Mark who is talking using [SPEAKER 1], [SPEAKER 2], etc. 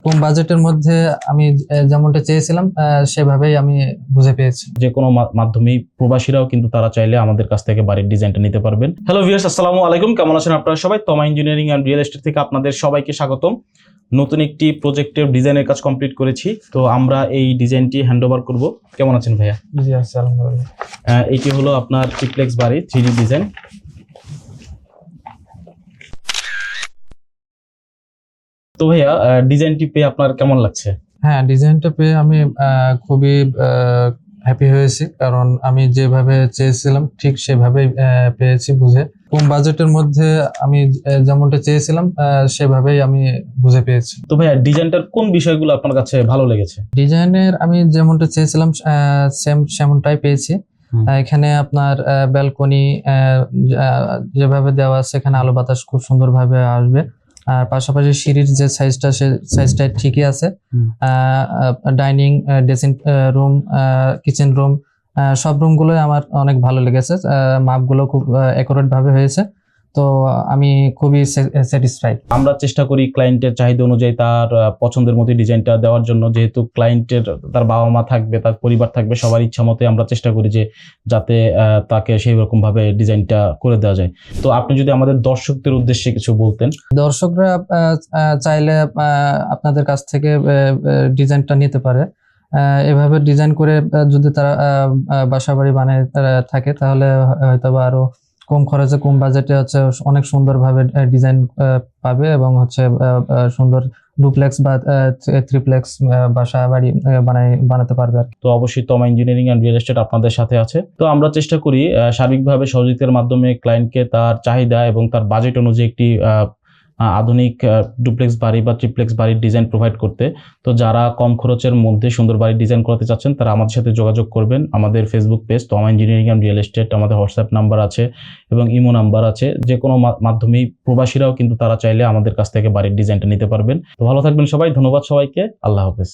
[SPEAKER 1] কম বাজেটের মধ্যে আমি যেমনটা চেয়েছিলাম সেভাবেই আমি বুঝে পেয়েছি।
[SPEAKER 2] যে কোনো মাধ্যমেই প্রবাসীরাও কিন্তু তারা চাইলে আমাদের কাছ থেকে বাড়ির ডিজাইনটা নিতে পারবেন। হ্যালো ভিউয়ার্স, আসসালামু আলাইকুম। কেমন আছেন আপনারা সবাই? তমা ইঞ্জিনিয়ারিং অ্যান্ড রিয়েল এস্টেট থেকে আপনাদের সবাইকে স্বাগতম। নতুন একটি প্রজেক্টের ডিজাইনের কাজ কমপ্লিট করেছি, তো আমরা এই ডিজাইনটি হ্যান্ড ওভার করবো। কেমন আছেন ভাইয়া?
[SPEAKER 1] জি আচ্ছা, আলহামদুলিল্লাহ।
[SPEAKER 2] এইটি হলো আপনার ট্রিপ্লেক্স বাড়ি 3D ডিজাইন। তো ভাইয়া, ডিজাইনটি পেয়ে আপনার কেমন লাগছে?
[SPEAKER 1] হ্যাঁ, ডিজাইনটা পেয়ে আমি খুবই হ্যাপি হয়েছি, কারণ আমি যেভাবে চেয়েছিলাম ঠিক সেভাবেই পেয়েছি বুঝে। কম বাজেটের মধ্যে আমি যেমনটা চেয়েছিলাম সেভাবেই আমি বুঝে পেয়েছি।
[SPEAKER 2] তো ভাইয়া, ডিজাইনটার কোন বিষয়গুলো আপনার কাছে ভালো লেগেছে?
[SPEAKER 1] ডিজাইনের আমি যেমনটা চেয়েছিলাম সেমনটাই পেয়েছি। এখানে আপনার ব্যালকনি যেভাবে দেওয়া আছে, এখানে আলো বাতাস খুব সুন্দরভাবে আসবে। আর পাশাপাশি সিঁড়ির যে সাইজটা, সে সাইজটা ঠিকই আছে। Dining, dressing room, kitchen room, সব রুমগুলোই আমার অনেক ভালো লেগেছে। মাপগুলো খুব অ্যাকুরেট ভাবে হয়েছে, তো আমি খুবই স্যাটিসফাইড।
[SPEAKER 2] আমরা চেষ্টা করি ক্লায়েন্টের চাহিদা অনুযায়ী তার পছন্দের মতো ডিজাইনটা দেওয়ার জন্য। যেহেতু ক্লায়েন্টের তার বাবা মা থাকবে, তার পরিবার থাকবে, সবার ইচ্ছা মতে আমরা চেষ্টা করি যে যাতে তাকে সেই রকম ভাবে ডিজাইনটা করে দেওয়া যায়। তো আপনি যদি আমাদের দর্শকদের উদ্দেশ্যে কিছু বলতেন।
[SPEAKER 1] দর্শকরা চাইলে আপনাদের কাছ থেকে ডিজাইনটা নিতে পারে। এভাবে ডিজাইন করে যদি তারা বাসা বাড়ি বানায় থাকে, তাহলে হয়তোবা আরো কম খরচে কম বাজেটে অনেক সুন্দরভাবে ডিজাইন পাবে, এবং সুন্দর ডুপ্লেক্স বা থ্রিপ্লেক্স বাসা বাড়ি বানাতে পারবে।
[SPEAKER 2] তো অবশ্যই তমা ইঞ্জিনিয়ারিং অ্যান্ড রিয়েল এস্টেট আপনাদের সাথে আছে। তো আমরা চেষ্টা করি সার্বিকভাবে সহযোগিতার মাধ্যমে ক্লায়েন্টকে তার চাহিদা এবং তার বাজেট অনুযায়ী একটি আধুনিক ডুপ্লেক্স বাড়ি বা ট্রিপ্লেক্স বাড়ির ডিজাইন প্রোভাইড করতে। তো যারা কম খরচের মধ্যে সুন্দর বাড়ির ডিজাইন করাতে চাচ্ছেন, তারা আমাদের সাথে যোগাযোগ করবেন। আমাদের ফেসবুক পেজ তমা ইঞ্জিনিয়ারিং অ্যান্ড রিয়েল এস্টেট, আমাদের হোয়াটসঅ্যাপ নাম্বার আছে এবং ইমো নাম্বার আছে। যে কোনো মাধ্যমেই প্রবাসীরাও কিন্তু তারা চাইলে আমাদের কাছ থেকে বাড়ির ডিজাইনটা নিতে পারবেন। তো ভালো থাকবেন সবাই। ধন্যবাদ সবাইকে। আল্লাহ হাফেজ।